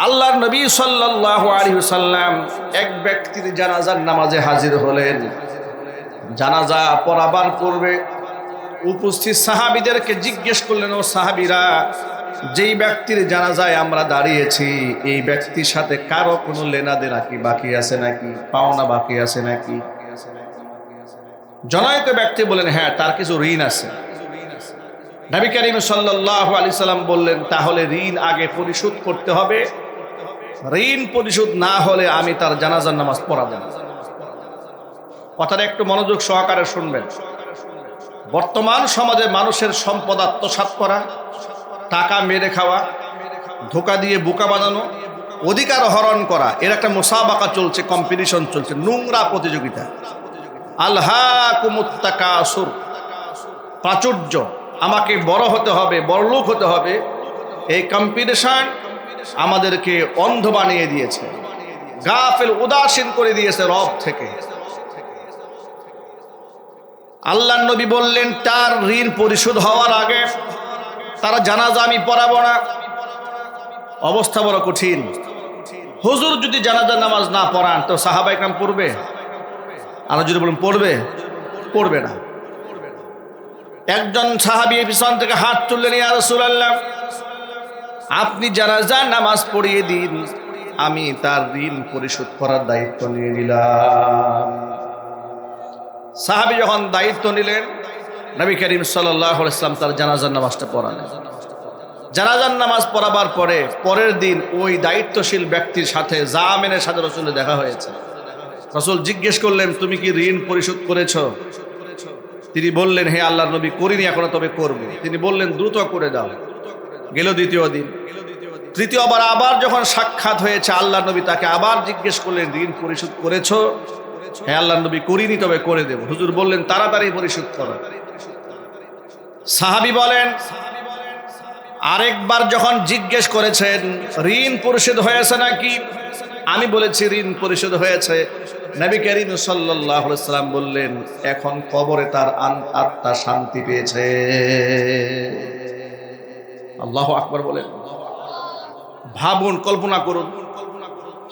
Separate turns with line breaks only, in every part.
আল্লাহর নবী সাল্লাল্লাহু আলাইহি ওয়াসাল্লাম এক ব্যক্তির জানাজার নামাজে হাজির হলেন। জানাজা পড়াবার পূর্বে উপস্থিত সাহাবীদেরকে জিজ্ঞেস করলেন, ও সাহাবীরা, যেই ব্যক্তির জানাজায় আমরা দাঁড়িয়েছি এই ব্যক্তির সাথে কারো কোনো লেনাদেনা কি বাকি আছে নাকি, পাওনা বাকি আছে নাকি? জনৈক ব্যক্তি বলেন, হ্যাঁ, তার কিছু ঋণ আছে। নবী করিম সাল্লাল্লাহু আলাইহি সাল্লাম বললেন, তাহলে ঋণ আগে পরিশোধ করতে হবে। ঋণ পরিশোধ না হলে আমি তার জানাজার নামাজ পড়াবো না। কথাটা একটু মনোযোগ সহকারে শুনবেন। বর্তমান সমাজে মানুষের সম্পদ আত্মসাৎ করা, টাকা মেরে খাওয়া, ধোঁকা দিয়ে বোকা বানানো, অধিকার হরণ করা, এর একটা মুসাবাকা চলছে, কম্পিটিশন চলছে, নোংরা প্রতিযোগিতা। আলহাকুমুত তাকাসুর, প্রাচুর্য, আমাকে বড় হতে হবে, বড়লোক হতে হবে, এই কম্পিটিশন আমাদেরকে অন্ধ বানিয়ে দিয়েছে, গাফিল, উদাসীন করে দিয়েছে রব থেকে। আল্লাহর নবী বললেন, তার ঋণ পরিশোধ হওয়ার আগে তারা জানাজা আমি পড়াবো না। অবস্থা বড় কঠিন। হুজুর যদি জানাজার নামাজ না পড়ান তো সাহাবা ইকরাম পড়বে? আল্লাহ যদি বলেন পড়বে, পড়বে না। একজন সাহাবী পিছন থেকে হাত তুললেন, ইয়া রাসূলুল্লাহ, আপনি জানাজার নামাজ পড়িয়ে দিন, আমি তার ঋণ পরিশোধ করার দায়িত্ব নিয়ে নিলাম। সাহাবী যখন দায়িত্ব নিলেন, নবী করিম সাল্লাল্লাহু আলাইহি ওয়াসাল্লাম তার জানাজার নামাজটা পড়ালেন। জানাজার নামাজ পড়াবার পরে পরের দিন ওই দায়িত্বশীল ব্যক্তির সাথে জামিনের সাথে রাসূলের দেখা হয়েছে। রাসূল জিজ্ঞেস করলেন, তুমি কি ঋণ পরিশোধ করেছো? তিনি বললেন, হে আল্লাহর নবী, করিনি এখনো, তবে করব। তিনি বললেন, দ্রুত করে দাও। গেল দ্বিতীয় দিন, তৃতীয়বার আবার যখন সাক্ষাৎ হয়েছে, আল্লাহর নবী তাকে আবার জিজ্ঞেস করলেন, ঋণ পরিশোধ করেছো? হে আল্লাহর নবী, করিনি, তবে করে দেব। হুজুর বললেন, তাড়াতাড়ি পরিশোধ করো। সাহাবী বলেন, আরেকবার যখন জিজ্ঞেস করেছেন, ঋণ পরিশোধ হয়েছে নাকি? আমি বলেছি ঋণ পরিশোধ হয়েছে। নবী করিম সাল্লাল্লাহু আলাইহি ওয়াসাল্লাম বললেন, এখন কবরে তার আত্মা শান্তি পেয়েছে। আল্লাহু আকবার বলেন। ভাবুন, কল্পনা করুন,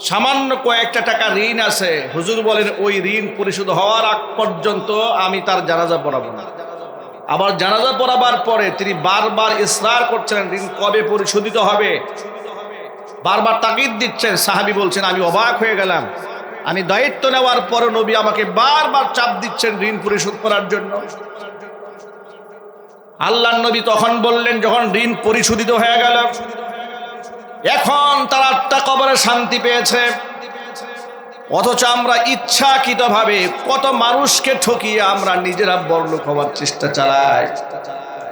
সামান্য কয়েকটা টাকা ঋণ আছে, হুজুর বলেন ওই ঋণ পরিশোধ হওয়ার আগ পর্যন্ত আমি তার জানাজা পড়াবো না। আবার জানাজা পড়াবার পরে তিনি বারবার ইসরার করছেন, ঋণ কবে পরিশোধিত হবে, বারবার তাগিদ দিচ্ছেন। সাহাবী বলছেন, আমি অবাক হয়ে গেলাম, আমি দায়িত্ব নেওয়ার পরে নবী আমাকে বারবার চাপ দিচ্ছেন ঋণ পরিশোধ করার জন্য। আল্লাহর নবী তখন বললেন, যখন ঋণ পরিশোধিত হয়ে গেল, এখন তার আত্মা কবরে শান্তি পেয়েছে। অথচ আমরা ইচ্ছাকৃতভাবে কত মানুষকে ঠকিয়ে আমরা নিজেরা বড়লোক হওয়ার চেষ্টা চালাই।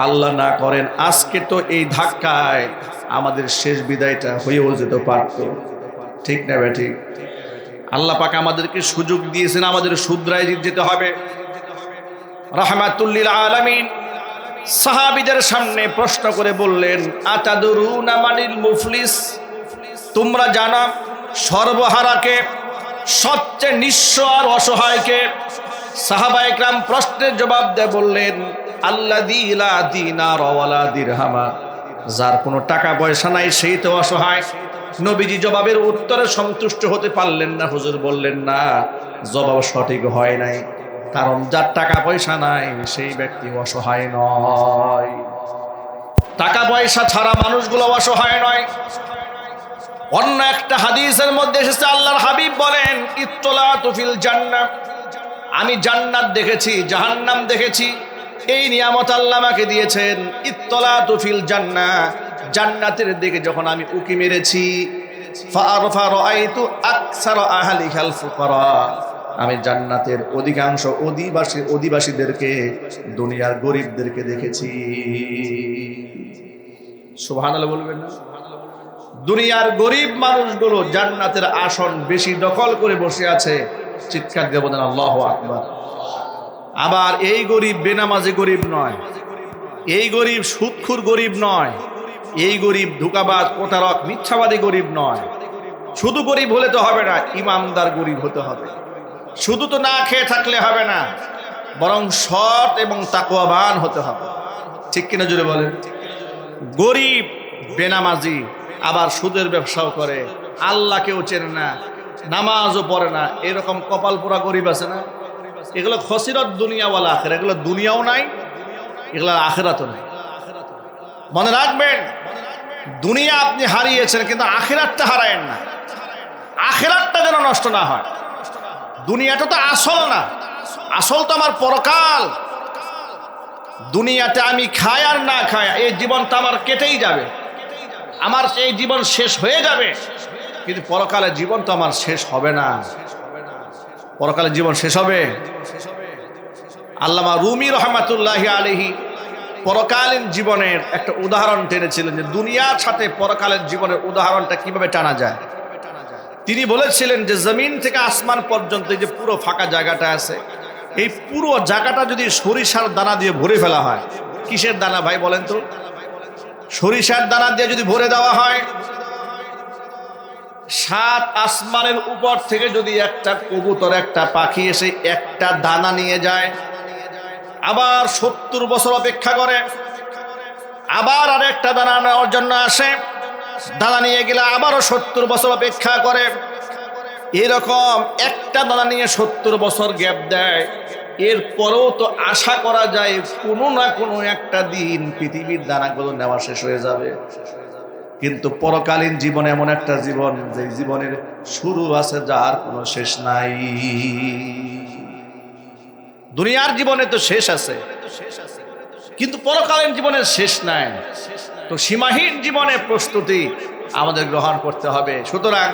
আল্লাহ না করেন আজকে তো এই ধাক্কায় আমাদের শেষ বিদায়টা হয়েও যেতে পারত। ঠিক না ঠিক? আল্লাহ পাক আমাদেরকে সুযোগ দিয়েছেন, আমাদের শুধরায় যেতে হবে। রাহমাতুল লিল আলামিন সাহাবীদের সামনে প্রশ্ন করে বললেন, আতাদরুনা মানিল মুফলিস, তোমরা জানো সর্বহারাকে, সবচেয়ে নিঃস্ব আর অসহায়কে? সাহাবা ইকরাম প্রশ্নের জবাব দিয়ে বললেন, আল্লাযী লা দিনার ওয়ালা দিরহামা, যার কোনো টাকা পয়সা নাই সেই তো অসহায়। নবীজি জবাবের উত্তরে সন্তুষ্ট হতে পারলেন না। হুজুর বললেন, না, জবাব সঠিক হয় নাই, কারণ যার টাকা পয়সা নাই সেই ব্যক্তি অসহায় নয়। টাকা পয়সা ছাড়া মানুষগুলো অসহায় নয়। অন্য একটা হাদিসের মধ্যে এসেছে, আল্লাহর হাবিব বলেন, ইত্তলাতু ফিল জান্নাহ, আমি জান্নাত দেখেছি, জাহান্নাম দেখেছি, এই নিয়ামত আল্লাহ আমাকে দিয়েছেন। ইত্তলাতু ফিল জান্নাহ, জান্নাতের দিকে যখন আমি উকি মেরেছি, ফারাআইতু আকসারা আহলিহাল ফুকারা, আমি জান্নাতের অধিকাংশ অধিবাসীদেরকে দুনিয়ার গরিবদেরকে দেখেছি। সুবহানাল্লাহ বলবেন না? দুনিয়ার গরিব মানুষগুলো জান্নাতের আসন বেশি দখল করে বসে আছে। চিৎকার দিয়ে বলেন আল্লাহু আকবার। আবার এই গরিব বেনামাজি গরিব নয়, এই গরিব সুদখোর গরিব নয়, এই গরিব ধোঁকাবাজ, প্রতারক, মিথ্যাবাদী গরিব নয়। শুধু গরিব হলে তো হবে না, ইমানদার গরিব হতে হবে। শুধু তো না খেয়ে থাকলে হবে না, বরং সৎ এবং তাকওয়াবান হতে হবে। ঠিক কিনা জোরে বলেন? গরিব বেনামাজি আবার সুদের ব্যবসাও করে, আল্লাহকেও চেনে না, নামাজও পড়ে না, এরকম কপাল পোড়া গরিব আছে না? এগুলো খসিরত দুনিয়াওয়ালা আখেরা, এগুলো দুনিয়াও নাই, এগুলো আখেরাতও নাই। মনে রাখবেন, দুনিয়া আপনি হারিয়েছেন কিন্তু আখেরাতটা হারায়েন না, আখেরাতটা যেন নষ্ট না হয়। দুনিয়াটা তো আসল না, আসল তো আমার পরকাল। দুনিয়াতে আমি খাই আর না খাই, এই জীবনটা আমার কেটেই যাবে, আমার এই জীবন শেষ হয়ে যাবে, কিন্তু পরকালের জীবন তো আমার শেষ হবে না। পরকালের জীবন শেষ হবে। আল্লামা রুমি রহমাতুল্লাহি আলাইহি পরকালীন জীবনের একটা উদাহরণ টেনেছিলেন যে দুনিয়ার সাথে পরকালের জীবনের উদাহরণটা কিভাবে টানা যায়। তিনি বলেছিলেন যে জমিন থেকে আসমান পর্যন্ত যে পুরো ফাঁকা জায়গাটা আছে, এই পুরো জায়গাটা যদি সরিষার দানা দিয়ে ভরে ফেলা হয়, কিসের দানা ভাই বলেন তো? সরিষার দানা দিয়ে যদি ভরে দেওয়া হয়, 7 আসমানের উপর থেকে যদি একটা কবুতর, একটা পাখি এসে একটা দানা নিয়ে যায়, আবার 70 বছর অপেক্ষা করে, আবার আরেকটা দানা নেওয়ার জন্য আসে, দানা নিয়ে গেলে আবারও 70 বছর অপেক্ষা করে, এরকম একটা দানা নিয়ে 70 বছর গ্যাপ দেয়, এরপরেও তো আশা করা যায় কোনো না কোনো একটা দিন পৃথিবীর দানাগুলো নেওয়া শেষ হয়ে যাবে। কিন্তু পরকালীন জীবন এমন একটা জীবন যে জীবনের শুরু আছে, যার কোনো শেষ নাই। দুনিয়ার জীবনে তো শেষ আছে, কিন্তু পরকালীন জীবনের শেষ নাই। তো সীমাহীন জীবনে প্রস্তুতি আমাদের গ্রহণ করতে হবে। সুতরাং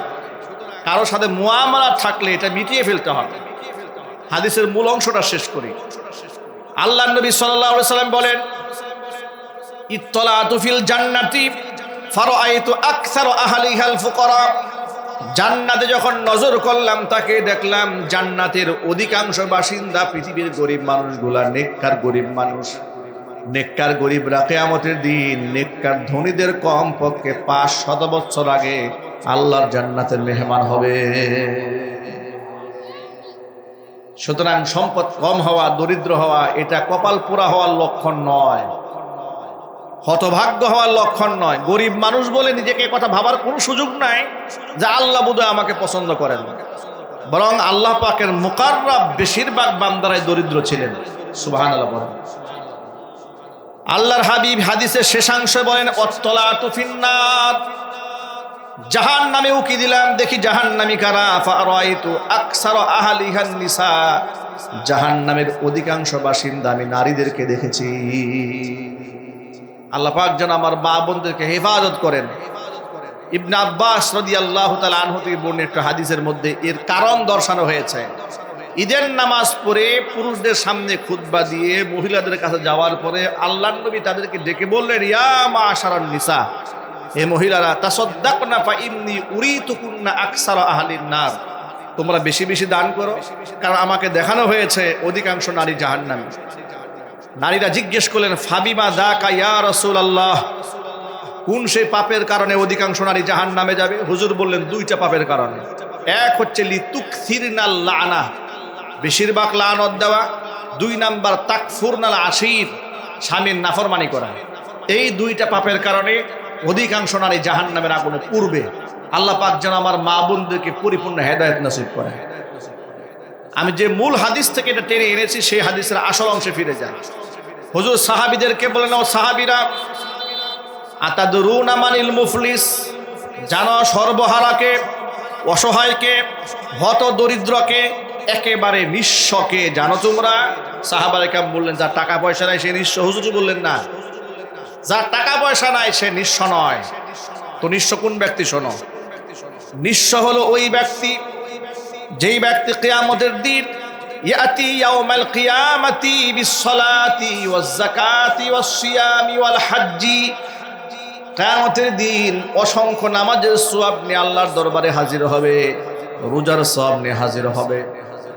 কারোর সাথে মুআমালা থাকলে এটা মিটিয়ে ফেলতে হবে। হাদিসের মূল অংশটা শেষ করি। আল্লাহর নবী সাল্লাল্লাহু আলাইহি সাল্লাম বলেন, ইত্তলাতু ফিল জান্নাতি ফারাআইতু আকসার আহলিহাল ফুকারা। জান্নাতে যখন নজর করলাম, তাকে দেখলাম জান্নাতের অধিকাংশ বাসিন্দা পৃথিবীর গরিব মানুষগুলা, নেককার গরিব মানুষ। নেককার গরিবরা কিয়ামতের দিন নেককার ধনীদের কমপক্ষে 500 বছর আগে আল্লাহর জান্নাতের মেহমান হবে। সুতরাং সম্পদ কম হওয়া, দরিদ্র হওয়া এটা কপাল পোড়া হওয়ার লক্ষণ নয়, হতভাগ্য হওয়ার লক্ষণ নয়। গরিব মানুষ বলে নিজেকে কথা ভাবার কোনো সুযোগ নাই যে আল্লাহ বোধহয় আমাকে পছন্দ করেন, বরং আল্লাহ পাকের মুকাররাব বেশিরভাগ বান্দারাই দরিদ্র ছিলেন। সুবহানাল্লাহ বলেন। আল্লাহর হাবিব হাদিসের শেষাংশে বলেন, অত্তলাতু ফিন্নার, জাহান্নামে উকি দিলাম, দেখি জাহান্নামী কারা, ফারাআইতু আকসার আহলিহান নিসা, জাহান্নামের অধিকাংশ বাসিন্দা আমি নারীদেরকে দেখেছি। আল্লাহ পাক যেন আমার মা বোনদেরকে হেফাজত করেন। ইবনে আব্বাস রাদিয়াল্লাহু তাআলা আনহু থেকে বর্ণিত একটা হাদিসের মধ্যে এর কারণ দর্শানো হয়েছে। ঈদের নামাজ পড়ে পুরুষদের সামনে খুতবা দিয়ে মহিলাদের কাছে যাওয়ার পরে আল্লাহর নবী তাদেরকে ডেকে বললেন, ইয়া মাশারান নিসা, হে মহিলারা, তাসাদদাকনা ফা ইন্নী উরিতুকুন্না আকসার আহলিন নার, তোমরা বেশি বেশি দান করো, কারণ আমাকে দেখানো হয়েছে অধিকাংশ নারী জাহান্নামী। নারীরা জিজ্ঞেস করলেন, ফাবিমা দাকা ইয়া রাসূলুল্লাহ, কোন সেই পাপের কারণে অধিকাংশ নারী জাহান্নামে যাবে? হুজুর বললেন, 2টা পাপের কারণে। এক হচ্ছে লিতুকসিরনাল লানা, বেশিরভাগ লানত দেওয়া। 2 নাম্বার তাকফুরনাল আশির, স্বামীর নাফরমানি করা। এই 2টা পাপের কারণে অধিকাংশ নারী জাহান্নামের আগুনে পুড়বে। আল্লাহ পাক যেন আমার মা বোনদেরকে পরিপূর্ণ হেদায়েত নসিব করে। আমি যে মূল হাদিস থেকে এটা টেনে এনেছি, সেই হাদিসের আসল অংশে ফিরে যায়। হুজুর সাহাবীদেরকে বলেন, ও সাহাবীরা, আতাদরুনা মানিল মুফলিস, জানো সর্বহারাকে, অসহায়কে, হত দরিদ্রকে, একেবারে নিঃস্বকে জানো তোমরা? সাহাবায়ে কেরাম বললেন, যার টাকা পয়সা নাই সে নিঃস্ব। হুজুর বললেন, না, যার টাকা পয়সা নাই সে নিঃস্ব নয়। তো নিঃস্ব কোন ব্যক্তি? শোনো, নিঃস্ব হলো ওই ব্যক্তি যেই ব্যক্তি কিয়ামতের দিন ইয়াতি ইয়াউমাল কিয়ামাতি বিসসালাতি ওয়াজ যাকাতি ওয়াস সিয়ামি ওয়াল হজ্জি, কিয়ামতের দিন অসংখ্য নামাজের সওয়াব নিয়ে আল্লাহর দরবারে হাজির হবে, রোজার সওয়াব নিয়ে হাজির হবে,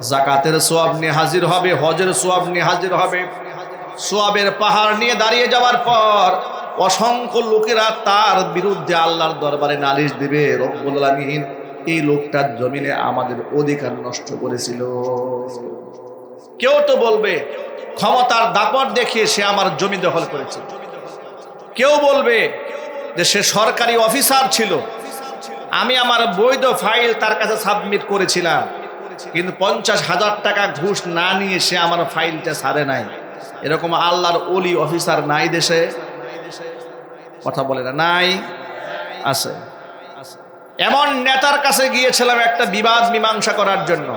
যাকাতের সওয়াব নিয়ে হাজির হবে, হজের সওয়াব নিয়ে হাজির হবে। সওয়াবের পাহাড় নিয়ে দাঁড়িয়ে যাওয়ার পর অসংখ্য লোকেরা তার বিরুদ্ধে আল্লাহর দরবারে নালিশ দিবে, রব্বুল আলামিন এই লোকটার জমিনে আমাদের অধিকার নষ্ট করেছিল। কেউ তো বলবে ক্ষমতার দাপট দেখিয়ে সে আমার জমি দখল করেছে, কেউ বলবে যে সে সরকারি অফিসার ছিল, আমি আমার বৈধ ফাইল তার কাছে সাবমিট করেছিলাম, কিন্তু 50,000 টাকা ঘুষ না নিয়ে সে আমার ফাইলটা ছাড়ে নাই। এরকম আল্লাহর ওলি অফিসার নাই দেশে? কথা বলে না, নাই? আছে। এমন নেতার কাছে গিয়েছিলাম একটা বিবাদ মীমাংসা করার জন্য।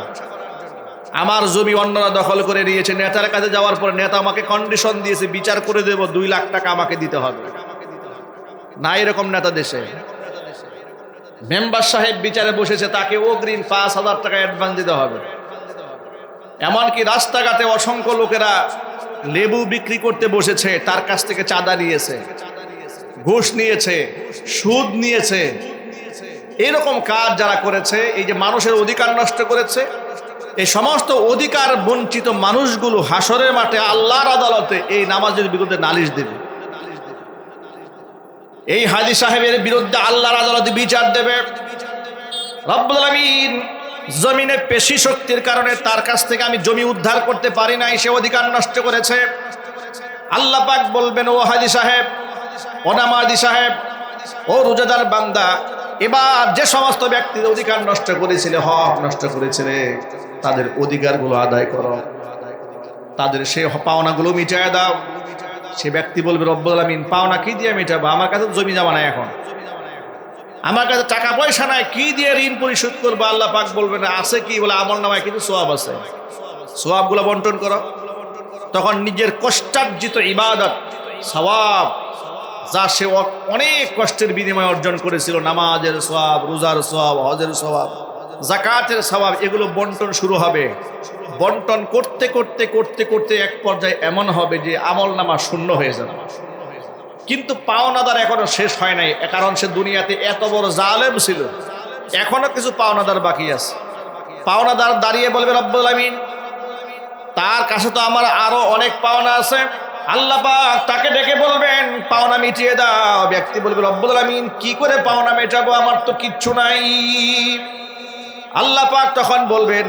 আমার জমি অন্যরা দখল করে নিয়েছে। নেতার কাছে যাওয়ার পর নেতা আমাকে কন্ডিশন দিয়েছে, বিচার করে দেব, 2 লাখ টাকা আমাকে দিতে হবে। না এরকম নেতা দেশে? মেম্বার সাহেব বিচারে বসেছে, তাকে অগ্রিম 5,000 টাকা অ্যাডভান্স দিতে হবে। এমনকি রাস্তাঘাটে অসংখ্য লোকেরা লেবু বিক্রি করতে বসেছে, তার কাছ থেকে চাঁদা নিয়েছে, ঘুষ নিয়েছে, সুদ নিয়েছে। এরকম কাজ যারা করেছে, এই যে মানুষের অধিকার নষ্ট করেছে, এই সমস্ত অধিকার বঞ্চিত মানুষগুলো হাসরের মাঠে আল্লাহর আদালতে এই নামাজের বিরুদ্ধে নালিশ দেবে। এই হাজী সাহেবের বিরুদ্ধে আল্লাহর আদালতে বিচার দেবে। রব্বুল আলামিন জমিনে পেশি শক্তির কারণে তার কাছ থেকে আমি জমি উদ্ধার করতে পারি নাই, সে অধিকার নষ্ট করেছে। আল্লাহ পাক বলবেন, ও হাজী সাহেব, ও নামাজি সাহেব, ও রোজাদার বান্দা, এবার যে সমস্ত ব্যক্তির অধিকার নষ্ট করেছিল, হক নষ্ট করেছিল, তাদের অধিকারগুলো আদায় করো, তাদের সে পাওনাগুলো মিটায় দাও। সে ব্যক্তি বলবে, রব্বুল আলামিন পাওনা কি দিয়ে মিটাবো? আমার কাছে জমি জমা নাই, এখন আমার কাছে টাকা পয়সা নাই, কি দিয়ে ঋণ পরিশোধ করবো? আল্লাহ পাক বলবেন, আছে কি? বলে আমল নামায় কিন্তু সওয়াব আছে, সওয়াবগুলো বন্টন করো। তখন নিজের কষ্টার্জিত ইবাদত, সওয়াব, যা সে অনেক কষ্টের বিনিময়ে অর্জন করেছিল, নামাজের সওয়াব, রোজার সওয়াব, হজের সওয়াব, যাকাতের সওয়াব, এগুলো বন্টন শুরু হবে। বন্টন করতে করতে করতে করতে এক পর্যায়ে এমন হবে যে আমল নামা শূন্য হয়ে যাবে। কিন্তু পাওনাদার এখনো শেষ হয় নাই, কারণ সে দুনিয়াতে এত বড় জালেম ছিল, এখনো কিছু পাওনাদার বাকি আছে। পাওনাদার দাঁড়িয়ে বলবে, রব্বুল আলামিন তার কাছে তো আমার আরো অনেক পাওনা আছে। আল্লাহ পাক তাকে ডেকে বলবেন, পাওনা মিটিয়ে দাও। ব্যক্তি বলবে, রব্বুল আলামিন কি করে পাওনা মেটাবো? আমার তো কিচ্ছু নাই। আল্লাহ পাক তখন বলবেন,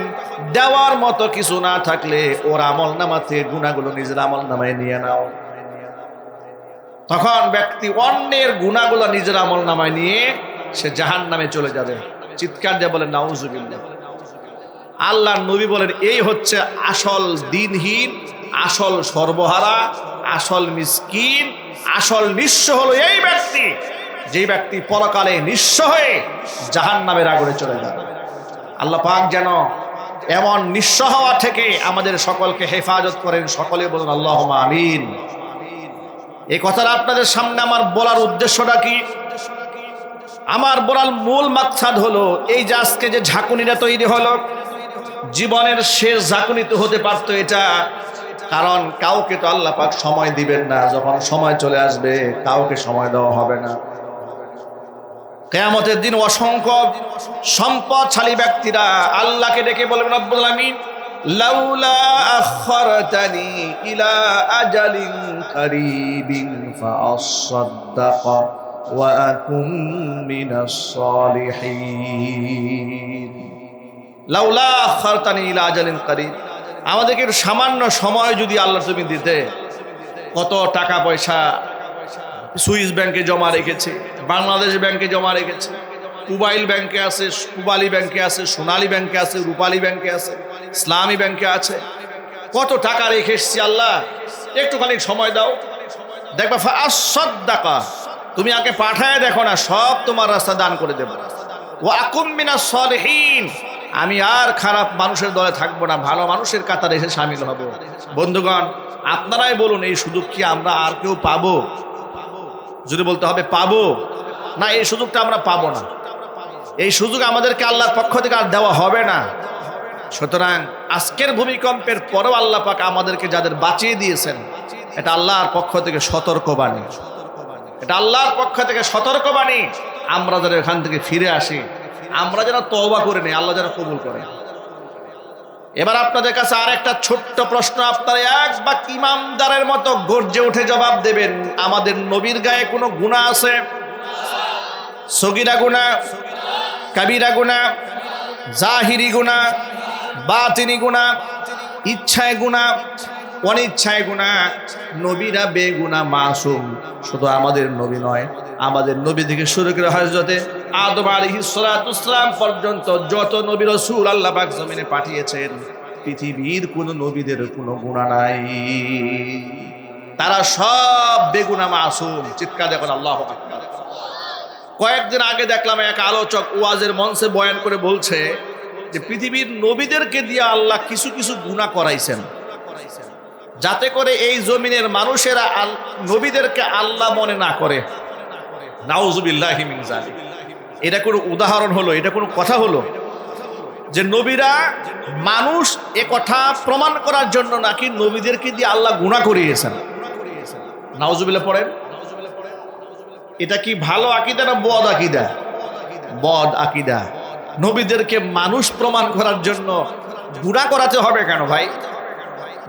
দেওয়ার মতো কিছু না থাকলে ওর আমল নামাতে গুনাহগুলো নিজের আমল নামায় নিয়ে নাও। তখন ব্যক্তি অন্যের গুনাহগুলো নিজের আমল নামায় নিয়ে সে জাহান্নামে চলে যাবে। চিৎকার দিয়ে বলেন নাউজুবিল্লাহ। আল্লাহর নবী বলেন, এই হচ্ছে আসল দিনহীন, আসল সর্বহারা, আসল মিসকিন, আসল নিঃস্ব হলো এই ব্যক্তি, যেই ব্যক্তি পরকালে নিঃস্ব হয়ে জাহান্নামের আগুনে চলে যাবে। আল্লাহ পাক যেন এমন নিঃস্ব হওয়া থেকে আমাদের সকলকে হেফাজত করেন। সকলে বলুন আল্লাহুম্মা আমিন। এই কথাটা আপনাদের সামনে আমার বলার উদ্দেশ্যটা কি? আমার বলার মূল মাকসাদ হলো, এই যে আজকে যে ঝাঁকুনিটা তৈরি হলো, জীবনের শেষ ঝাঁকুনি তো হতে পারতো এটা, কারণ কাউকে তো আল্লাহ পাক সময় দিবেন না। যখন সময় চলে আসবে কাউকে সময় দেওয়া হবে না। কিয়ামতের দিন অসংখ্য সম্পদশালী ব্যক্তিরা আল্লাহকে ডেকে বলবেন, রব্বুল আলামিন লাউলা আখরতানি ইলা আজালিন কারীবিন ফাআসাদ্দাকা ওয়া আকুম মিনাস সালিহিন। লাউলা আখরতানি ইলা আজালিন কারীব, আমাদেরকে সামান্য সময় যদি আল্লাহ তুমি দিতে, কত টাকা পয়সা সুইস ব্যাংকে জমা রেখেছে, বাংলাদেশ ব্যাংকে জমা রেখেছে, কুবাইল ব্যাংকে আছে, কুবালি ব্যাংকে আছে, সোনালী ব্যাংকে আছে, রূপালী ব্যাংকে আছে, ইসলামী ব্যাংকে আছে, কত টাকা রেখে এসছি। আল্লাহ একটুখানি সময় দাও, দেখবা ফাআসাদ্দাকা, তুমি আগে পাঠায় দেখো না, সব তোমার রাস্তা দান করে দেব। ওয়া আকুম মিনাস সালিহিন, আমি আর খারাপ মানুষের দলে থাকবো না, ভালো মানুষের কাতারে এসে শামিল হব। বন্ধুগণ, আপনারাই বলুন, এই সুযোগ কি আমরা আর কেউ পাবো? যদি বলতে হবে পাবো না, এই সুযোগটা আমরা পাবো না। এই সুযোগ আমাদেরকে আল্লাহর পক্ষ থেকে আর দেওয়া হবে না। সুতরাং আজকের ভূমিকম্পের পরেও আল্লাহ পাক আমাদেরকে যাদের বাঁচিয়ে দিয়েছেন, এটা আল্লাহর পক্ষ থেকে সতর্কবাণী, এটা আল্লাহর পক্ষ থেকে সতর্কবাণী। আমরা যারা এখান থেকে ফিরে আসি, আমরা যেন তওবা করে নিই, আল্লাহ যেন কবুল করে। এবার আপনাদের কাছে আর একটা ছোট্ট প্রশ্ন, আপনারা এক বাক ইমামদারের মতো গর্জে উঠে জবাব দেবেন, আমাদের নবীর গায়ে কোনো গুনাহ আছে? সগীরা গুনাহ, কাবীরা গুনাহ, জাহিরি গুনাহ, বাতিনি গুনাহ, ইচ্ছায় গুনাহ, অনিচ্ছায় গুনাহ। নবীরা বেগুনাহ, মাসুম। শুধু আমাদের নবী নয়, আমাদের নবী থেকে শুরু করে হযরতে আদম আলাইহিস সালাতু ওয়াসসালাম পর্যন্ত যত নবী রাসূল আল্লাহ পাক জমিনে পাঠিয়েছেন, পৃথিবীর কোন নবীদের কোনো গুনাহ নাই। তারা সব বেগুনাহ, মাসুম। চিৎকার দেখুন আল্লাহু আকবার। কয়েকদিন আগে দেখলাম এক আলোচক ওয়াজের মঞ্চে বয়ান করে বলছে যে পৃথিবীর নবীদেরকে দিয়ে আল্লাহ কিছু কিছু গুনাহ করাইছেন, যাতে করে এই জমিনের মানুষেরা নবীদেরকে আল্লাহ মনে না করে। নাউজুবিল্লাহি মিন যালিক। এটা কোনো উদাহরণ হলো? এটা কোনো কথা হলো? যে নবীরা মানুষ, এ কথা প্রমাণ করার জন্য নাকি নবীদেরকে দিয়ে আল্লাহ গুনাহ করিয়েছেন। নাউজুবিল্লাহ পড়েন। এটা কি ভালো আকীদা না বদ আকীদা? বদ আকীদা। নবীদেরকে মানুষ প্রমাণ করার জন্য গুনাহ করাতে হবে কেন ভাই?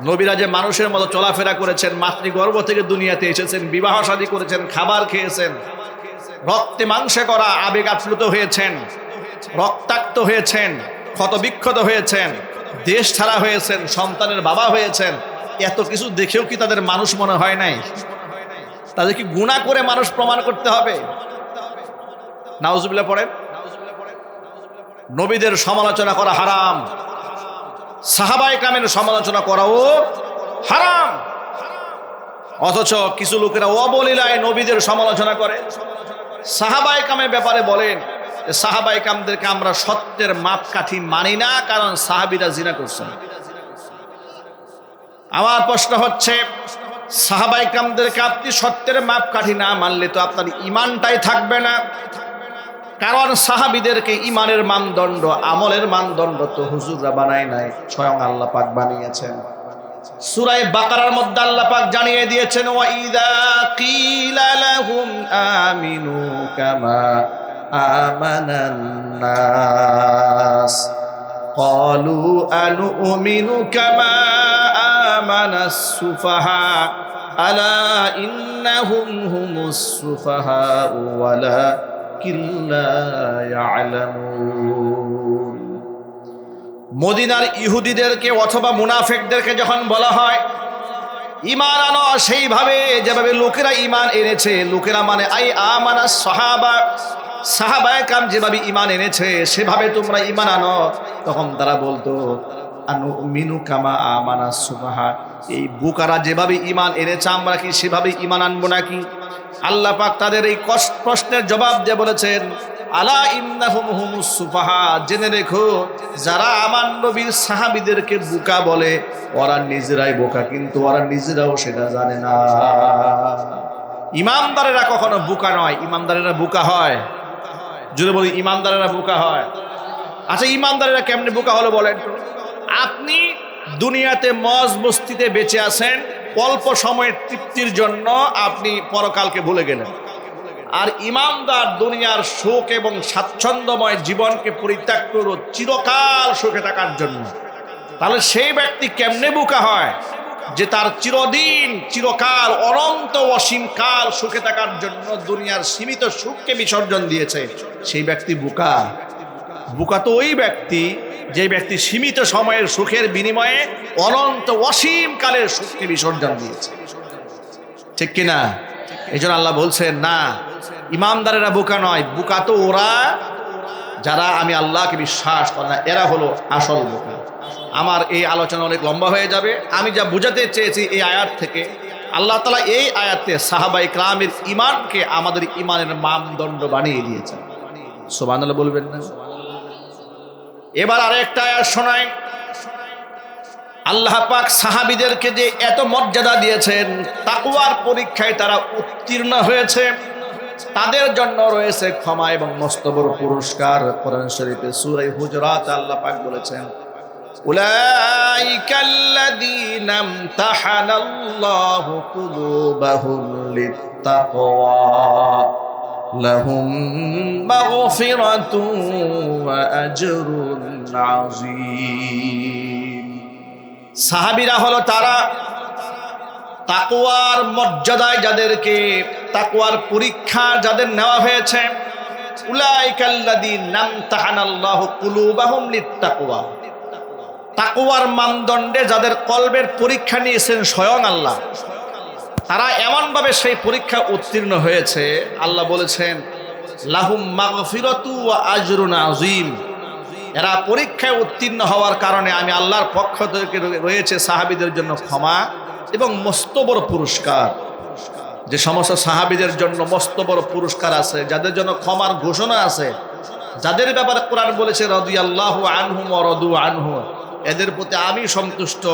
নবীরা যে মানুষের মতো চলাফেরা করেছেন, মাতৃগর্ভ থেকে দুনিয়াতে এসেছেন, বিবাহ শাদী করেছেন, খাবার খেয়েছেন, রক্তে মাংসে করা, আবেগ আপ্লুত হয়েছেন, রক্তাক্ত হয়েছেন, ক্ষতবিক্ষত হয়েছেন, দেশ ছাড়া হয়েছেন, সন্তানের বাবা হয়েছেন, এত কিছু দেখেও কি তাদের মানুষ মনে হয় নাই? তাদের কি গুনাহ করে মানুষ প্রমাণ করতে হবে? নাউজুবিল্লাহ পড়েন। নবীদের সমালোচনা করা হারাম, সাহাবায়ে কেরামের সমালোচনা করাও হারাম। অথচ কিছু লোকেরা অবলীলায় নবীদের সমালোচনা করে। সাহাবায়ে কেরামের ব্যাপারে বলেন, সাহাবায়ে কেরামদেরকে আমরা সত্যের মাপকাঠি মানি না, কারণ সাহাবীরা জিনা করছেন। আমার প্রশ্ন হচ্ছে, সাহাবায়ে কেরামদেরকে আপনি সত্যের মাপকাঠি না মানলে তো আপনার ঈমানটাই থাকবে না। কারণ সাহাবীদেরকে ঈমানের মানদণ্ড, আমলের মানদণ্ড তো হুজুররা বানায় নাই, স্বয়ং আল্লাহ পাক বানিয়েছেন। সূরা বাকারার মধ্যে আল্লাহ পাক জানিয়ে দিয়েছেন, ওয়া ইযা কিলা লাহুম আমিনু কামা আমানান নাস ক্বালু আনুমিনু কামা আমানাস সুফাহা আলা ইন্নাহুম হুমুস সুফাহা ওয়ালাকিন লা ইয়ালামুন। মদিনার ইহুদিদেরকে অথবা মুনাফিকদেরকে যখন বলা হয় ঈমান আনো, সেইভাবে যেভাবে লোকেরা ঈমান এনেছে, লোকেরা মানে আই আমানাস সাহাবা, সাহাবায়ে কেরাম যেভাবে ঈমান এনেছে সেভাবে তোমরা ঈমান আনো, তখন তারা বলতো আনুমিনু কামা আমানাস সুফাহা, এই বুকারা যেভাবে ঈমান এনেছে আমরা কি সেভাবে ঈমান আনবো নাকি? আল্লাহ পাক তাদের এই প্রশ্নের জবাব দিয়ে বলেছেন, আলা ইন্নাহুম হুমুস সুফাহা, জেনে রেখো যারা আমার নবীর সাহাবীদেরকে বোকা বলে ওরা নিজেরাই বোকা, কিন্তু ওরা নিজেরাও সেটা জানে না। ইমানদারেরা কখনো বোকা নয়। ইমানদারেরা বোকা হয়? যদি বলি ইমানদারেরা বোকা হয়। আচ্ছা, ইমানদারেরা কেমনে বোকা হলো বলেন তো? আপনি দুনিয়াতে মজ বস্তিতে বেঁচে আছেন, অল্প সময়ের তৃপ্তির জন্য আপনি পরকালকে ভুলে গেলেন। আর ইমানদার দুনিয়ার সুখ এবং স্বাচ্ছন্দ্যময় জীবনকে পরিত্যাগ করো চিরকাল সুখে থাকার জন্য। তাহলে সেই ব্যক্তি কেমনে বোকা হয় যে তার চিরদিন, চিরকাল, অনন্ত অসীম কাল সুখে থাকার জন্য দুনিয়ার সীমিত সুখকে বিসর্জন দিয়েছে? সেই ব্যক্তি বোকা। বোকা তো ওই ব্যক্তি যে ব্যক্তি সীমিত সময়ের সুখের বিনিময়ে অনন্ত অসীম কালের সুখকে বিসর্জন দিয়েছে। ঠিক কিনা? এই জন্য আল্লাহ বলছেন, না, ইমানদারেরা বোকা নয়, বোকা তো ওরা যারা আমি আল্লাহকে বিশ্বাস করে না, এরা হলো আসল বোকা। আমার এই আলোচনা অনেক লম্বা হয়ে যাবে। আমি যা বুঝাতে চেয়েছি এই আয়াত থেকে, আল্লাহ তাআলা এই আয়াতে সাহাবায়ে কেরামের ঈমানকে আমাদের ঈমানের মানদণ্ড বানিয়ে দিয়েছেন। সুবহানাল্লাহ বলবেন না? এবার আরেকটা আয়াত শোনায়। আল্লাহ পাক সাহাবীদেরকে যে এত মর্যাদা দিয়েছেন, তাকওয়ার পরীক্ষায় তারা উত্তীর্ণ হয়েছে, তাদের জন্য রয়েছে ক্ষমা এবং মস্ত বড় পুরস্কার। কোরআন শরীফে সূরা হুজুরাত আল্লাহ পাক বলেছেন, উলাইকাল্লাযীনা ইমতাহানাল্লাহু কুলুবাহুম লিত্তাকওয়া লাহুম মাগফিরাতুন ওয়া আজরুন আযীম। সাহাবীরা হলো তারা তাকওয়ার মর্যাদায় যাদেরকে, তাকওয়ার পরীক্ষা যাদের নেওয়া হয়েছে, উলাইকাল্লাযীনা ইমতাহানাল্লাহু কুলুবাহুম লিত্তাকওয়া, তাকওয়ার মানদণ্ডে যাদের কলবের পরীক্ষা নিয়েছেন স্বয়ং আল্লাহ, তারা এমনভাবে সেই পরীক্ষা উত্তীর্ণ হয়েছে, আল্লাহ বলেছেন লাহুম মাগফিরাতু ওয়া আজরুন আযীম। এরা পরীক্ষায় উত্তীর্ণ হওয়ার কারণে আমি আল্লাহর পক্ষ থেকে রয়েছে সাহাবীদের জন্য ক্ষমা এবং মস্ত বড় পুরস্কার। যে সমস্ত সাহাবীদের জন্য মস্ত বড় পুরস্কার আছে, যাদের জন্য ক্ষমার ঘোষণা আছে, যাদের ব্যাপারে কোরআন বলেছে রাদিয়াল্লাহু আনহুম ওয়া রাদু আনহু, এদের প্রতি আমি সন্তুষ্ট,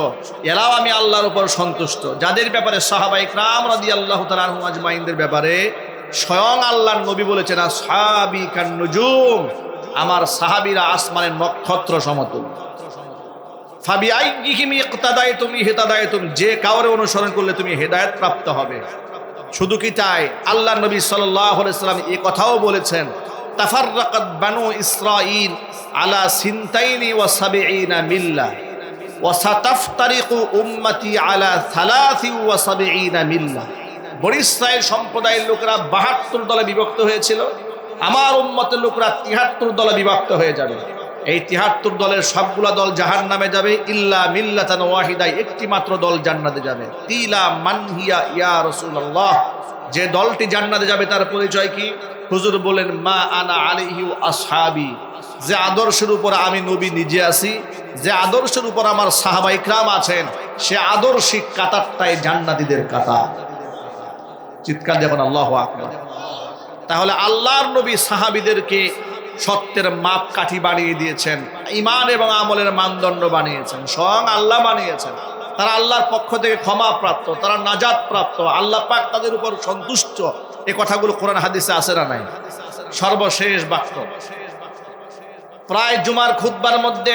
এরাও আমি আল্লাহর উপর সন্তুষ্ট। যাদের ব্যাপারে সাহাবায়ে কেরাম রাদিয়াল্লাহু তাআলা আনহুম আজমাইনদের ব্যাপারে স্বয়ং আল্লাহর নবী বলেছেন আসহাবি কান নুজুম, আমার সাহাবীরা আসমানের নক্ষত্র সমতুল্য। ফাবিআইয়িহিম ইকতাদাইতুম ইহতাদাইতুম, যে কাউরে অনুসরণ করলে তুমি হেদায়েত প্রাপ্ত হবে। শুধু কি তাই, আল্লাহর নবী সাল্লাল্লাহু আলাইহি ওয়াসাল্লাম এই কথাও বলেছেন তাফাররাকাত বানু ইসরাঈল আলা সিনতাইনি ওয়া সাবঈনা মিল্লাহ ওয়া সাতাফতারিকু উম্মতি আলা সালাসি ওয়া সাবঈনা মিল্লাহ। বনী ইসরাঈল সম্প্রদায়ের লোকেরা 72 দলে বিভক্ত হয়েছিল, আমার উম্মতের লোকরা 73 দলে বিভক্ত হয়ে যাবে। এই 73 দলের সবগুলা দল জাহান্নামে যাবে, ইল্লা মিল্লাতান ওয়াহিদা, একটি মাত্র দল জান্নাতে যাবে। তিলা মানহিয়া ইয়া রাসূলুল্লাহ, যে দলটি জান্নাতে যাবে তার পরিচয় কি? হুজুর বলেন মা আনা আলাইহি ওয়া আসহাবি, যে আদর্শের উপর আমি নবী নিজে আছি, যে আদর্শের উপর আমার সাহাবায়ে কেরাম আছেন, সে আদর্শিক কাতারটাই জান্নাতীদের কাতার। চিৎকার দেখুন আল্লাহু আকবার। তাহলে আল্লাহর নবী সাহাবীদেরকে সত্যের মাপকাঠি বানিয়ে দিয়েছেন, ঈমান এবং আমলের মানদণ্ড বানিয়েছেন, স্বয়ং আল্লাহ বানিয়েছেন। তারা আল্লাহর পক্ষ থেকে ক্ষমা প্রাপ্ত, তারা নাজাত প্রাপ্ত, আল্লাহ পাক তাদের উপর সন্তুষ্ট। এই কথাগুলো কোরআন হাদিসে আছে না নাই? সর্বশেষ বাক্য প্রায় জুমার খুতবার মধ্যে,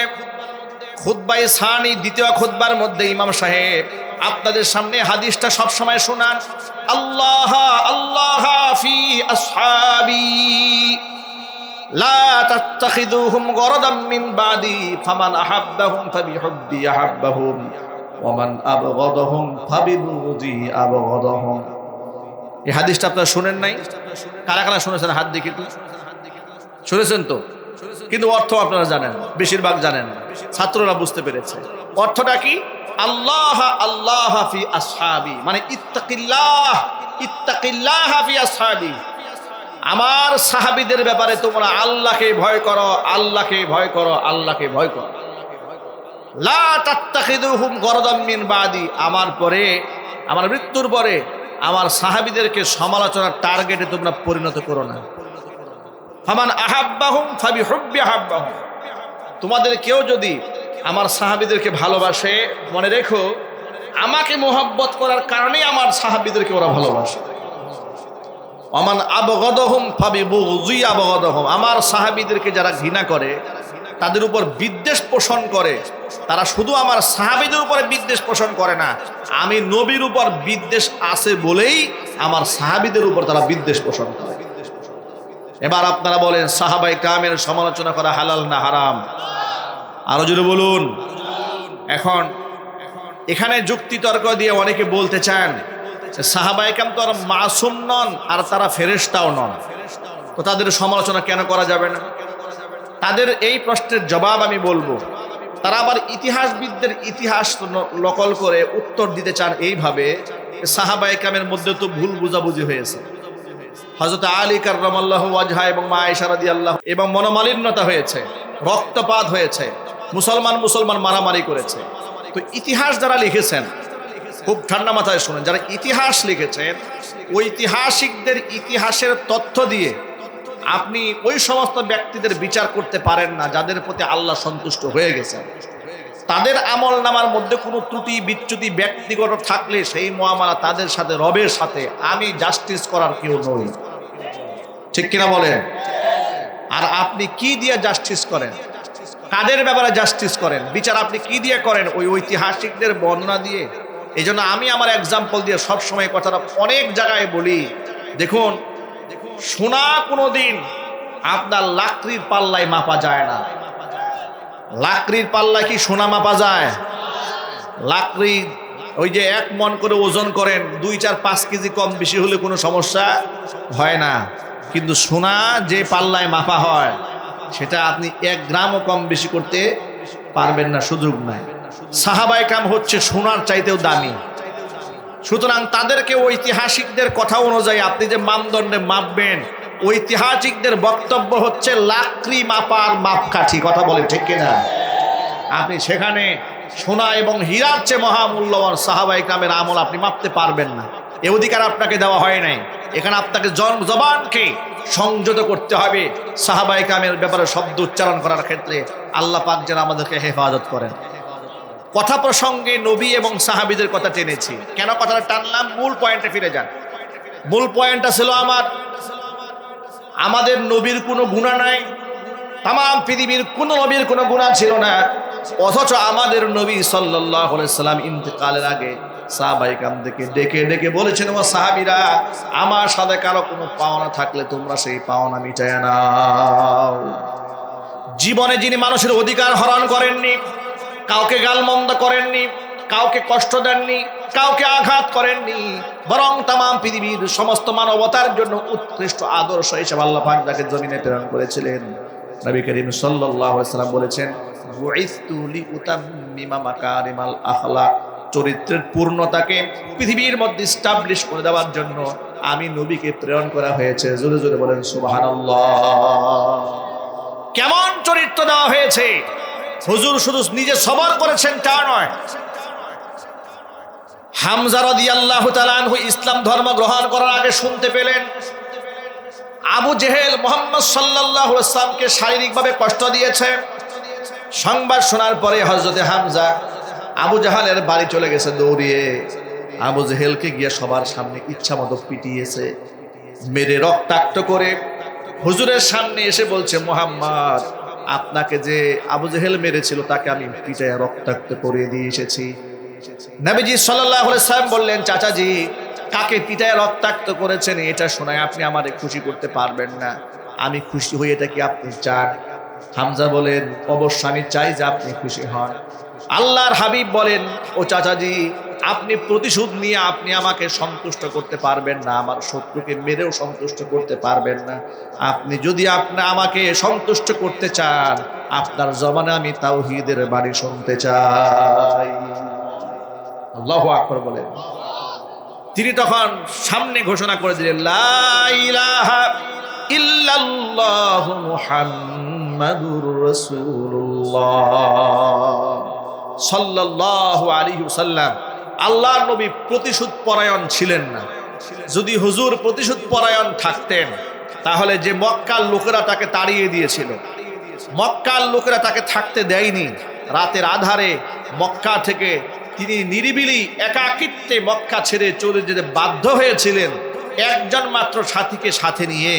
খুতবায়ে সানি দ্বিতীয় খুতবার মধ্যে ইমাম সাহেব আপনাদের সামনে হাদিসটা সব সময় শোনান, আল্লাহ আল্লাহ ফি আসহাবি লা তাত্তাখিযুহুম গরাদাম মিন বাদি ফামান আহাব্বাহুম ফাবিহুব্বি আহাব্বাহুম ওয়া মান আবগাদাহুম ফাবিবুগদি আবগাদাহুম। এই হাদিসটা আপনারা শুনেন নাই? কারা কারা শুনেছেন হাত দেখি একটু। শুনেছেন তো, কিন্তু অর্থ আপনারা জানেন, বেশিরভাগ জানেন না। ছাত্ররা বুঝতে পেরেছে অর্থটা কি। আল্লাহ আল্লাহ ফি আসহাবি মানে ইত্তাকিল্লাহ, ইত্তাকিল্লাহ ফি আসহাবি, আমার সাহাবীদের ব্যাপারে তোমরা আল্লাহকে ভয় করো, আল্লাহকে ভয় করো, আল্লাহকে ভয় করো। লা তাত্তাখিযুহুম গরাদাম মিন বাদি, আমার পরে, আমার মৃত্যুর পরে আমার সাহাবীদেরকে সমালোচনার টার্গেটে তোমরা পরিণত করো না। ফামান আহাব্বাহুম ফাবিহুব্বি আহাব্বাহুম, তোমাদের কেউ যদি আমার সাহাবীদেরকে ভালোবাসে, মনে রেখো আমাকে মোহাব্বত করার কারণেই আমার সাহাবীদেরকে ওরা ভালোবাসে। ওমান আবগাদাহুম ফাবিবুগদি আবগাদাহুম, আমার সাহাবীদেরকে যারা ঘৃণা করে, তাদের উপর বিদ্বেষ পোষণ করে, তারা শুধু আমার সাহাবীদের উপরে বিদ্বেষ পোষণ করে না, আমি নবীর উপর বিদ্বেষ আছে বলেই আমার সাহাবীদের উপর তারা বিদ্বেষ পোষণ করে। এবার আপনারা বলেন সাহাবায়ে কেরামের সমালোচনা করা হালাল না হারাম? আরো জোরে বলুন। এখন এখানে যুক্তি তর্ক দিয়ে অনেকে বলতে চান সাহাবায়ে কেরাম তো আর মাসুম নন, আর তারা ফেরেশতাও নন, তো তাদের সমালোচনা কেন করা যাবে না? তাদের এই প্রশ্নের জবাব আমি বলবো। তারা আবার ইতিহাসবিদদের ইতিহাস নকল করে উত্তর দিতে চান এইভাবে, সাহাবায়ে কেরামের মধ্যে তো ভুল বুঝাবুঝি হয়েছে, হযরত আলী কাররামাল্লাহু ওয়াজহা এবং মা আয়েশা রাদিয়াল্লাহু, এবং মনোমালিন্যতা হয়েছে, রক্তপাত হয়েছে, মুসলমান মারামারি করেছে। তো ইতিহাস যারা লিখেছেন, খুব ঠান্ডা মাথায় শুনেন, যারা ইতিহাস লিখেছেন ঐতিহাসিকদের ইতিহাসের তথ্য দিয়ে আপনি ওই সমস্ত ব্যক্তিদের বিচার করতে পারেন না যাদের প্রতি আল্লাহ সন্তুষ্ট হয়ে গেছেন। তাদের আমল নামার মধ্যে কোনো ত্রুটি বিচ্যুতি ব্যক্তিগত থাকলে সেই মুআমালা তাদের সাথে, রবের সাথে আমি জাস্টিস করার কেউ নই। ঠিক কিনা বলেন? আর আপনি কি দিয়ে জাস্টিস করেন? কাদের ব্যাপারে জাস্টিস করেন? বিচার আপনি কি দিয়ে করেন? ওই ঐতিহাসিকদের বর্ণনা দিয়ে। এই জন্য আমি আমার এক্সাম্পল দিয়ে সবসময় কথাটা অনেক জায়গায় বলি, দেখুন সোনা কোনোদিন আপনার লাকড়ির পাল্লায় মাপা যায় না। লাকড়ির পাল্লায় কি সোনা মাপা যায়? লাকড়ি ওই যে 1 মণ করে ওজন করেন, 2, 4, 5 কেজি কম বেশি হলে কোনো সমস্যা হয় না। কিন্তু সোনা যে পাল্লায় মাপা হয় সেটা আপনি 1 গ্রামও কম বেশি করতে পারবেন না, সুযোগ নাই। সাহাবায়ে কেরাম হচ্ছে সোনার চাইতেও দামি। সুতরাং তাদেরকে ঐতিহাসিকদের কথা অনুযায়ী আপনি যে মানদণ্ডে মাপবেন, ঐতিহাসিকদের বক্তব্য হচ্ছে লাকড়ি মাপার মাপকাঠি। কথা বলে ঠিক কিনা? আপনি সেখানে সোনা এবং হীরার চেয়ে মহামূল্যবান সাহাবায়ে কেরামের আমল আপনি মাপতে পারবেন না। এ অধিকার আপনাকে দেওয়া হয় নাই। এখানে আপনাকে জবানকে সংযত করতে হবে সাহাবায়ে কেরামের ব্যাপারে শব্দ উচ্চারণ করার ক্ষেত্রে। আল্লাহ পাক যেন আমাদেরকে হেফাজত করেন। কথা প্রসঙ্গে নবী এবং সাহাবীদের কথা টেনেছি। কেন কথাটা টানলাম? মূল পয়েন্টে ফিরে যান। মূল পয়েন্টটা ছিল আমাদের নবীর কোনো গুনাহ নাই, তাম পৃথিবীর কোন নবীর কোনো গুনাহ ছিল না। অথচ আমাদের নবী সাল্লাল্লাহু আলাইহি সাল্লাম ইন্তেকালের আগে সাহাবায়ে কেরামদেরকে ডেকে ডেকে বলেছেন, ও সাহাবীরা, আমার সাথে কারো কোনো পাওনা থাকলে তোমরা সেই পাওনা মিটায়া নাও। জীবনে যিনি মানুষের অধিকার হরণ করেননি, কাউকে গালমন্দ করেননি, কাউকে কষ্ট দেননি, কাউকে আঘাত করেননি, বরং তাম পৃথিবীর সমস্ত মানবতার জন্য উৎকৃষ্ট আদর্শ হিসেবে আল্লাহ পাক যাকে জমিনে প্রেরণ করেছিলেন, নবী করিম সাল্লাল্লাহু আলাইহি সাল্লাম বলেছেন, বুইসতু লিউতাম্মিমা মাকারিমাল আখলাক, চরিত্রের পূর্ণতাকে পৃথিবীর মধ্যে এস্টাবলিশ করে দেওয়ার জন্য আমি নবীকে প্রেরণ করা হয়েছে। জোরে জোরে বলেন সুবহানাল্লাহ। কেমন চরিত্র দেওয়া হয়েছে! হুজুর শুধু নিজে সবর করেছেন তা নয়, হামজা রাদিয়াল্লাহু তাআলা আনহু ইসলাম ধর্ম গ্রহণ করার আগে শুনতে পেলেন আবু জেহেল মুহাম্মদ সাল্লাল্লাহু আলাইহি ওয়াসাল্লামকে শারীরিকভাবে কষ্ট দিয়েছে। সংবাদ শোনার পরে হযরতে হামজা আবু জাহালের বাড়ি চলে গেছে দৌড়িয়ে। আবু জেহেলকে গিয়ে সবার সামনে ইচ্ছামতো পিটিয়েছে, মেরে রক্তাক্ত করে হুজুরের সামনে এসে বলছে, মুহাম্মদ, আপনাকে যে আবু জেহেল মেরেছিল তাকে আমি পিটাইয়া রক্তাক্ত করে দিয়ে এসেছি। নবীজি সাল্লাল্লাহু আলাইহি ওয়াসাল্লাম বললেন, চাচাজি, কাকে পিটাইয়া রক্তাক্ত করেছেন এটা শোনায় আপনি আমারে খুশি করতে পারবেন না। আমি খুশি হই, এটা কি আপনি চান? হামজা বলেন, অবশ্য আমি চাই যে আপনি খুশি হন। আল্লাহর হাবিব বলেন, ও চাচাজি, আপনি প্রতিশোধ নিয়ে আপনি আমাকে সন্তুষ্ট করতে পারবেন না, আমার শত্রুকে মেরেও সন্তুষ্ট করতে পারবেন না। আপনি যদি আমাকে সন্তুষ্ট করতে চান, আপনার জবানে আমি তাওহীদের বাণী শুনতে চাই। আল্লাহু আকবার বলেন। তিনি তখন সামনে ঘোষণা করে দিলেন, লা ইলাহা ইল্লাল্লাহু মুহাম্মাদুর রাসূলুল্লাহ সাল্লাল্লাহু আলাইহি ওয়াসাল্লাম। আল্লাহর নবী প্রতিশোধ পরায়ণ ছিলেন না। যদি হুজুর প্রতিশোধ পরায়ণ থাকতেন, তাহলে যে মক্কার লোকেরা তাকে তাড়িয়ে দিয়েছিল, মক্কার লোকেরা তাকে থাকতে দেয়নি, রাতের আধারে মক্কা থেকে তিনি নিরিবিলি একাকিত্বে মক্কা ছেড়ে চলে যেতে বাধ্য হয়েছিলেন একজন মাত্র সাথীকে সাথে নিয়ে।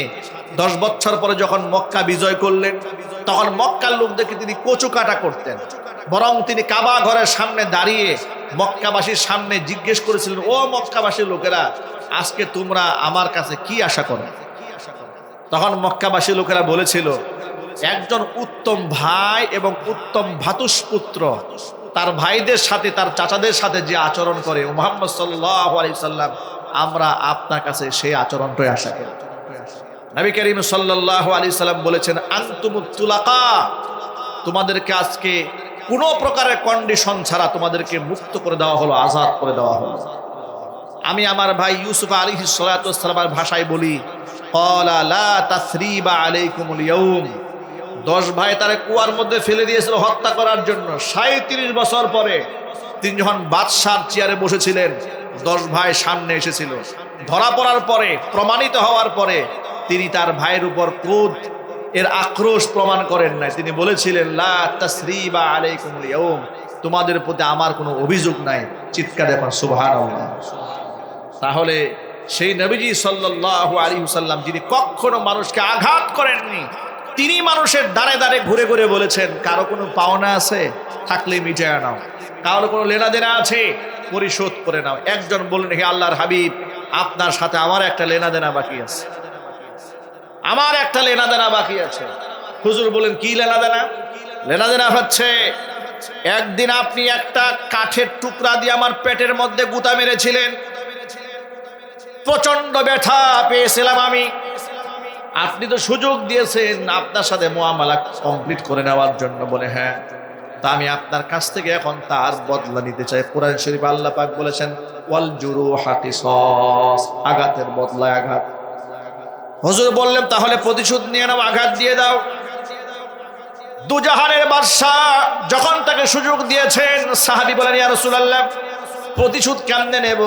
10 বছর পরে যখন মক্কা বিজয় করলেন, তখন মক্কার লোকদেরকে তিনি কচু কাটা করতেন। বরং তিনি কাবা ঘরের সামনে দাঁড়িয়ে মক্কাবাসীর সামনে জিজ্ঞেস করেছিলেন, ও মক্কাবাসীর লোকেরা, আজকে তোমরা আমার কাছে কি আশা করো? তখন মক্কাবাসী লোকেরা বলেছিল, একজন উত্তম ভাই এবং উত্তম ভ্রাতুষ্পুত্র তার ভাইদের সাথে, তার চাচাদের সাথে যে আচরণ করে, মুহাম্মদ সাল্লাল্লাহু আলাইহি ওয়াসাল্লাম, আমরা আপনার কাছে সেই আচরণটাই আশা করি। নবী করিম সাল্লাল্লাহু আলাইহি ওয়াসাল্লাম বলেছেন, আনতুমুত তুলাকা, তোমাদেরকে আজকে কোনো প্রকারের কন্ডিশন ছাড়া তোমাদেরকে মুক্ত করে দেওয়া হলো, আজাদ করে দেওয়া হলো। আমি আমার ভাই ইউসুফ আলাইহিস সালাতু ওয়াস সালামের ভাষায় বলি, ক্বালা লা তাসরিবা আলাইকুমুল ইয়াউম। 10 ভাই তারে কুয়ার মধ্যে ফেলে দিয়েছিল হত্যা করার জন্য। 37 বছর পরে তিনি যখন বাদশার চেয়ারে বসেছিলেন, 10 ভাই সামনে এসেছিল। ধরা পড়ার পরে, প্রমাণিত হওয়ার পরে তিনি তার ভাইয়ের উপর ক্রোধ এর আক্রোশ প্রমাণ করেন নাই। তিনি বলেছিলেন, লা তাসরিবা আলাইকুমুল ইয়াউম, তোমাদের প্রতি আমার কোনো অভিযোগ নাই। চিৎকার এখন সুবহানাল্লাহ। তাহলে সেই নবীজি সাল্লাল্লাহু আলাইহি ওয়াসাল্লাম, যিনি কখনো মানুষকে আঘাত করেননি, তিনি মানুষের দ্বারে দ্বারে ঘুরে ঘুরে বলেছেন, কারো কোনো পাওনা আছে থাকলে মিটিয়ে নাও, কারো কোনো লেনাদেনা আছে পরিশোধ করে নাও। একজন বললেন, হে আল্লাহর হাবিব, আপনার সাথে আমার একটা লেনাদেনা বাকি আছে, আমার একটা লেনাদেনা বাকি আছে। হুজুর বলেন, কি লেনাদেনা? লেনাদেনা হচ্ছে, একদিন আপনি একটা কাঠের টুকরা দিয়ে আমার পেটের মধ্যে গুতা মেরেছিলেন, প্রচন্ড ব্যথা পেয়েছিলাম আমি। আপনি তো সুযোগ দিয়েছেন আপনার সাথে মুআমালা কমপ্লিট করে নেওয়ার জন্য। বলে, হ্যাঁ। তা আমি আপনার কাছ থেকে এখন তার বদলা নিতে চাই। কোরআন শরীফে আল্লাহ পাক বলেছেন ওয়াল জুরুহা কিসাস, আঘাতের বদলায় আঘাত। হুজুর বললেন তাহলে প্রতিশোধ নিয়ে নাও, আঘাত দিয়ে দাও। দুজাহানের বাদশাহ যখন তাকে সুযোগ দিয়েছেন, সাহাবী বলেন ইয়া রাসূলুল্লাহ প্রতিশোধ কেমনে নেব?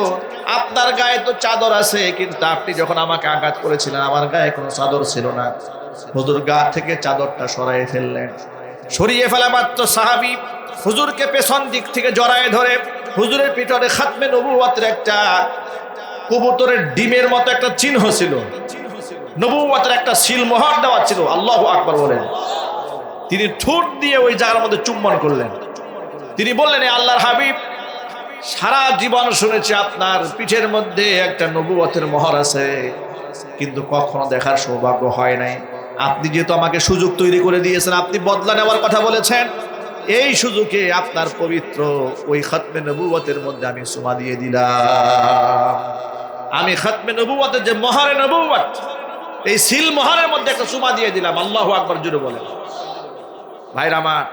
আপনার গায়ে তো চাদর আছে, কিন্তু আপনি যখন আমাকে আঘাত করেছিলেন আমার গায়ে কোনো চাদর ছিল না। হুজুর গা থেকে চাদরটা সরাই ফেললেন। সরিয়ে ফেলা মাত্র সাহাবী হুজুরকে পেছন দিক থেকে জড়ায় ধরে হুজুরের পিঠরে খাতমে নবুয়তের একটা কবুতরের ডিমের মতো একটা চিহ্ন ছিল, নবুয়তের একটা সিল মোহর দেওয়া ছিল। আল্লাহু আকবার বলেন। তিনি ঠোঁট দিয়ে ওই জায়গার মধ্যে চুম্বন করলেন। তিনি বললেন আল্লাহর হাবিব, সারা জীবন শুনেছি আপনার পিঠের মধ্যে একটা নবুয়তের মোহর আছে, কিন্তু কখনো দেখার সৌভাগ্য হয় নাই। আপনি যেহেতু আমাকে সুযোগ তৈরি করে দিয়েছেন, আপনি বদলা নেওয়ার কথা বলেছেন, এই সুযোগে আপনার পবিত্র ওই খাতমে নবুয়তের মধ্যে আমি সুমা দিয়ে দিলাম। আমি খাতমে নবুয়তের যে মোহরে নবুয়ত, এই সিল মোহরের মধ্যে একটা সুমা দিয়ে দিলাম। আল্লাহু আকবার জুড়ে বলেন। ভাইরা আমার,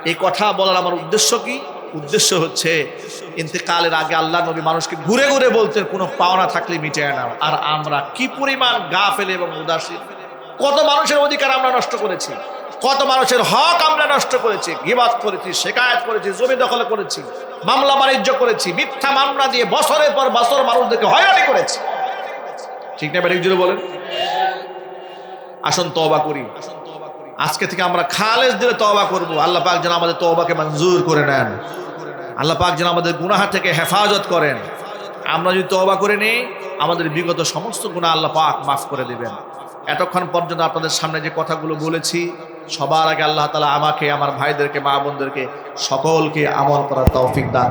এই কথা বলার আমার উদ্দেশ্য কি? উদ্দেশ্য হচ্ছে ইন্তেকালের আগে আল্লাহ নবী মানুষকে ঘুরে ঘুরে বলতেন কোনো পাওনা থাকলে মিটিয়ে নাও। আর আমরা কি পরিমাণ গাফেল এবং উদাসীন! কত মানুষের অধিকার আমরা নষ্ট করেছি, কত মানুষের হক আমরা নষ্ট করেছি, গীবাত করেছি, শিকায়াত করেছি, জমি দখল করেছি, মামলা বাণিজ্য করেছি, মিথ্যা মামলা দিয়ে বছরের পর বছর মানুষদেরকে হয়রানি করেছি। ঠিক না ব্যারিক জুড়ে বলেন? আসুন তওবা করি। আজকে থেকে আমরা খালেস দিলে তওবা করব। আল্লাহ পাক যেন আমাদের তওবাকে মঞ্জুর করে নেন। আল্লাহ পাক যেন আমাদের গুনাহ থেকে হেফাজত করেন। আমরা যদি তওবা করে নিই, আমাদের বিগত সমস্ত গুনাহ আল্লাহ পাক মাফ করে দিবেন। এতক্ষণ পর্যন্ত আপনাদের সামনে যে কথাগুলো বলেছি, সবার আগে আল্লাহ তাআলা আমাকে, আমার ভাইদেরকে, মা বোনদেরকে সকলকে আমল করার তৌফিক দান